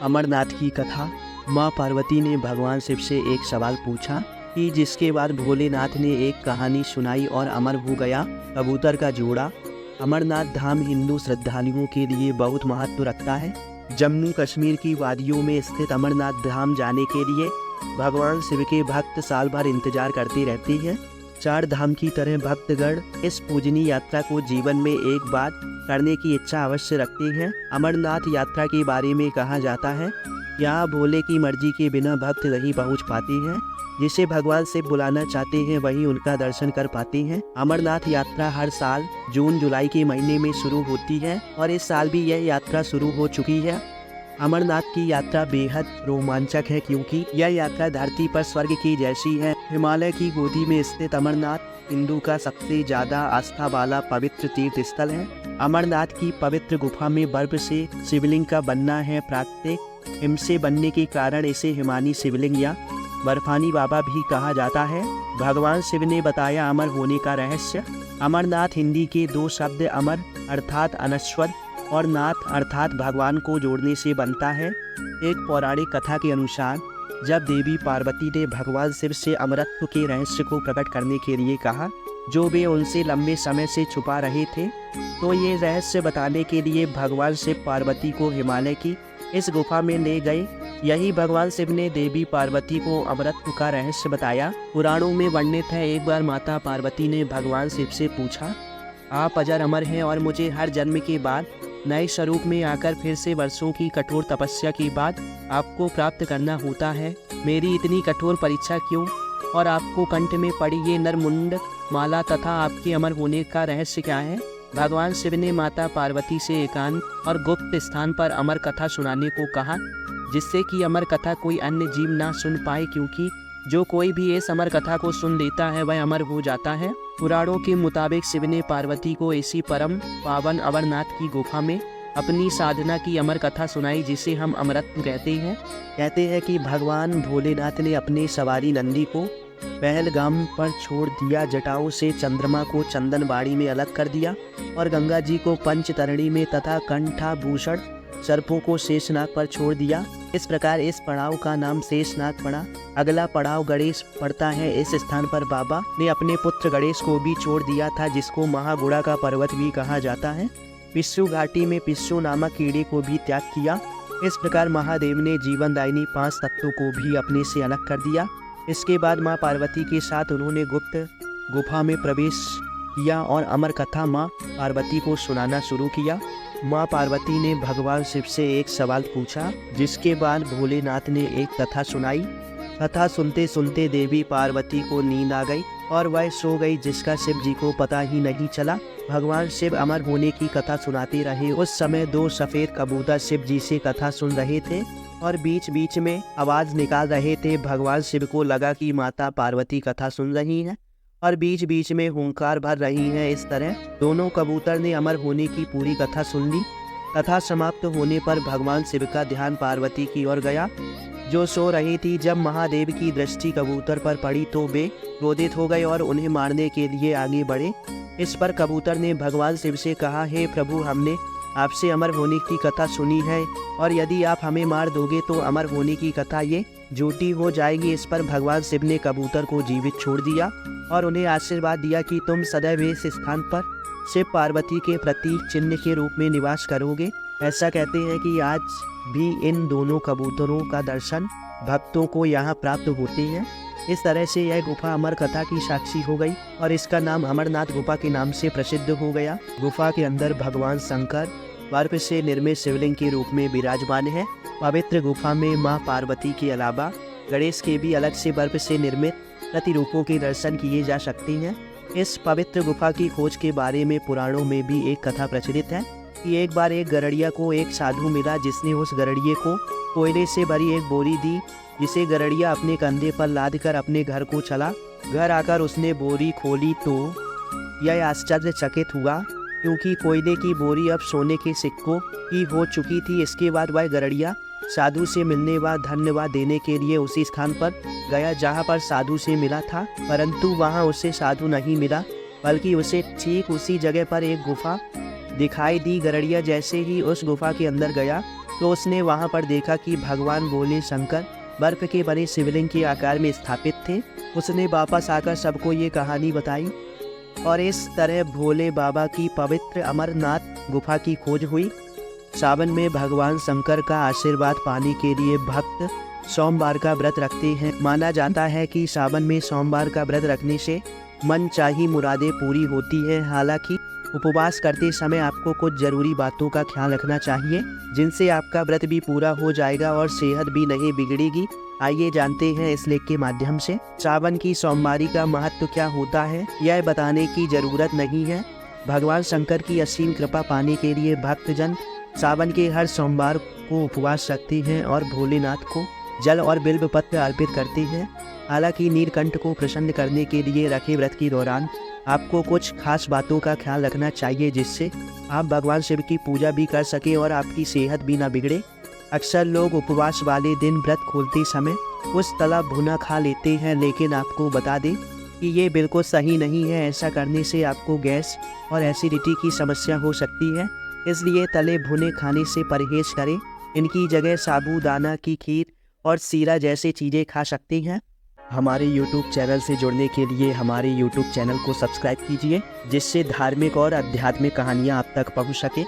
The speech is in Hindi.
अमरनाथ की कथा। माँ पार्वती ने भगवान शिव से एक सवाल पूछा कि जिसके बाद भोलेनाथ ने एक कहानी सुनाई और अमर हो गया कबूतर का जोड़ा। अमरनाथ धाम हिंदू श्रद्धालुओं के लिए बहुत महत्व रखता है। जम्मू कश्मीर की वादियों में स्थित अमरनाथ धाम जाने के लिए भगवान शिव के भक्त साल भर इंतजार करते रहते हैं। चार धाम की तरह भक्तगण इस पूजनीय यात्रा को जीवन में एक बार करने की इच्छा अवश्य रखते हैं। अमरनाथ यात्रा के बारे में कहा जाता है, यहाँ भोले की मर्जी के बिना भक्त नहीं पहुँच पाते हैं। जिसे भगवान शिव बुलाना चाहते हैं वही उनका दर्शन कर पाते हैं। अमरनाथ यात्रा हर साल जून जुलाई के महीने में शुरू होती है और इस साल भी यह यात्रा शुरू हो चुकी है। अमरनाथ की यात्रा बेहद रोमांचक है क्योंकि यह यात्रा धरती पर स्वर्ग की जैसी है। हिमालय की गोदी में स्थित अमरनाथ हिंदू का सबसे ज्यादा आस्था वाला पवित्र तीर्थ स्थल है। अमरनाथ की पवित्र गुफा में बर्फ से शिवलिंग का बनना है प्राकृतिक। हिम से बनने के कारण इसे हिमानी शिवलिंग या बर्फानी बाबा भी कहा जाता है। भगवान शिव ने बताया अमर होने का रहस्य। अमरनाथ हिंदी के दो शब्द अमर अर्थात अनश्वर और नाथ अर्थात भगवान को जोड़ने से बनता है। एक पौराणिक कथा के अनुसार जब देवी पार्वती ने भगवान शिव से अमरत्व के रहस्य को प्रकट करने के लिए कहा, जो वे उनसे लंबे समय से छुपा रहे थे, तो ये रहस्य बताने के लिए भगवान शिव पार्वती को हिमालय की इस गुफा में ले गए। यही भगवान शिव ने देवी पार्वती को अमरत्व का रहस्य बताया। पुराणों में वर्णित है, एक बार माता पार्वती ने भगवान शिव से पूछा, आप अजर अमर हैं और मुझे हर जन्म के बाद नए स्वरूप में आकर फिर से वर्षों की कठोर तपस्या के बाद आपको प्राप्त करना होता है। मेरी इतनी कठोर परीक्षा क्यों और आपको कंठ में पड़ी ये नरमुंड माला तथा आपके अमर होने का रहस्य क्या है? भगवान शिव ने माता पार्वती से एकांत और गुप्त स्थान पर अमर कथा सुनाने को कहा, जिससे कि अमर कथा कोई अन्य जीव ना सुन पाए, क्योंकि जो कोई भी इस अमर कथा को सुन लेता है वह अमर हो जाता है। पुराणों के मुताबिक शिव ने पार्वती को इसी परम पावन अमरनाथ की गुफा में अपनी साधना की अमर कथा सुनाई, जिसे हम अमरत्व कहते हैं। कहते हैं कि भगवान भोलेनाथ ने अपने सवारी नंदी को पहलगाम पर छोड़ दिया, जटाओं से चंद्रमा को चंदनबाड़ी में अलग कर दिया और गंगा जी को पंचतरणी में तथा कंठाभूषण सर्पों को शेषनाग पर छोड़ दिया। इस प्रकार इस पड़ाव का नाम शेषनाग पड़ा। अगला पड़ाव गणेश पड़ता है। इस स्थान पर बाबा ने अपने पुत्र गणेश को भी छोड़ दिया था, जिसको महागुड़ा का पर्वत भी कहा जाता है। पिस्सू घाटी में पिस्सू नामक कीड़े को भी त्याग किया। इस प्रकार महादेव ने जीवनदायिनी 5 तत्वों को भी अपने से अलग कर दिया। इसके बाद माँ पार्वती के साथ उन्होंने गुप्त गुफा में प्रवेश किया और अमर कथा माँ पार्वती को सुनाना शुरू किया। माँ पार्वती ने भगवान शिव से एक सवाल पूछा, जिसके बाद भोलेनाथ ने एक कथा सुनाई। कथा सुनते सुनते देवी पार्वती को नींद आ गई और वह सो गई, जिसका शिव जी को पता ही नहीं चला। भगवान शिव अमर होने की कथा सुनाते रहे। उस समय 2 सफ़ेद कबूतर शिव जी से कथा सुन रहे थे और बीच बीच में आवाज़ निकाल रहे थे। भगवान शिव को लगा कि माता पार्वती कथा सुन रही हैं और बीच बीच में हुंकार भर रही हैं। इस तरह दोनों कबूतर ने अमर होने की पूरी कथा सुन ली। कथा समाप्त होने पर भगवान शिव का ध्यान पार्वती की ओर गया, जो सो रही थी। जब महादेव की दृष्टि कबूतर पर पड़ी तो वे क्रोधित हो गए और उन्हें मारने के लिए आगे बढ़े। इस पर कबूतर ने भगवान शिव से कहा, हे प्रभु, हमने आपसे अमर होने की कथा सुनी है और यदि आप हमें मार दोगे तो अमर होने की कथा ये झूठी हो जाएगी। इस पर भगवान शिव ने कबूतर को जीवित छोड़ दिया और उन्हें आशीर्वाद दिया कि तुम सदैव इस स्थान पर शिव पार्वती के प्रतीक चिन्ह के रूप में निवास करोगे। ऐसा कहते हैं कि आज भी इन दोनों कबूतरों का दर्शन भक्तों को यहाँ प्राप्त होते हैं। इस तरह से यह गुफा अमर कथा की साक्षी हो गई और इसका नाम अमरनाथ गुफा के नाम से प्रसिद्ध हो गया। गुफा के अंदर भगवान शंकर बर्फ से निर्मित शिवलिंग के रूप में विराजमान है। पवित्र गुफा में माँ पार्वती के अलावा गणेश के भी अलग से बर्फ से निर्मित प्रतिरूपों के दर्शन किए जा सकते हैं। इस पवित्र गुफा की खोज के बारे में पुराणों में भी एक कथा प्रचलित है कि एक बार एक गरड़िया को एक साधु मिला, जिसने उस गरड़िए को कोयले से भरी एक बोरी दी, जिसे गरड़िया अपने कंधे पर लाद कर अपने घर को चला। घर आकर उसने बोरी खोली तो यह आश्चर्यचकित हुआ, क्योंकि कोयले की बोरी अब सोने के सिक्कों की हो चुकी थी। इसके बाद वह गरड़िया साधु से मिलने व धन्यवाद देने के लिए उसी स्थान पर गया जहाँ पर साधु से मिला था, परंतु वहाँ उसे साधु नहीं मिला, बल्कि उसे ठीक उसी जगह पर एक गुफा दिखाई दी। गरड़िया जैसे ही उस गुफा के अंदर गया तो उसने वहाँ पर देखा कि भगवान भोले शंकर बर्फ के बने शिवलिंग के आकार में स्थापित थे। उसने वापस आकर सबको ये कहानी बताई और इस तरह भोले बाबा की पवित्र अमरनाथ गुफा की खोज हुई। सावन में भगवान शंकर का आशीर्वाद पाने के लिए भक्त सोमवार का व्रत रखते हैं। माना जाता है कि सावन में सोमवार का व्रत रखने से मन चाही मुरादें पूरी होती है। हालांकि उपवास करते समय आपको कुछ ज़रूरी बातों का ख्याल रखना चाहिए, जिनसे आपका व्रत भी पूरा हो जाएगा और सेहत भी नहीं बिगड़ेगी। आइए जानते हैं इस लेख के माध्यम से। सावन की सोमवारी का महत्व क्या होता है, यह बताने की ज़रूरत नहीं है। भगवान शंकर की असीम कृपा पाने के लिए भक्तजन सावन के हर सोमवार को उपवास रखते हैं और भोलेनाथ को जल और बिल्व पत्र अर्पित करते हैं। हालांकि नीलकंठ को प्रसन्न करने के लिए रखे व्रत के दौरान आपको कुछ खास बातों का ख्याल रखना चाहिए, जिससे आप भगवान शिव की पूजा भी कर सकें और आपकी सेहत भी ना बिगड़े। अक्सर लोग उपवास वाले दिन व्रत खोलते समय कुछ तला भुना खा लेते हैं, लेकिन आपको बता दें कि ये बिल्कुल सही नहीं है। ऐसा करने से आपको गैस और एसिडिटी की समस्या हो सकती है, इसलिए तले भुने खाने से परहेज करें। इनकी जगह साबूदाना की खीर और सीरा जैसी चीज़ें खा सकते हैं। हमारे YouTube चैनल से जुड़ने के लिए हमारे YouTube चैनल को सब्सक्राइब कीजिए, जिससे धार्मिक और आध्यात्मिक कहानियाँ आप तक पहुँच सके।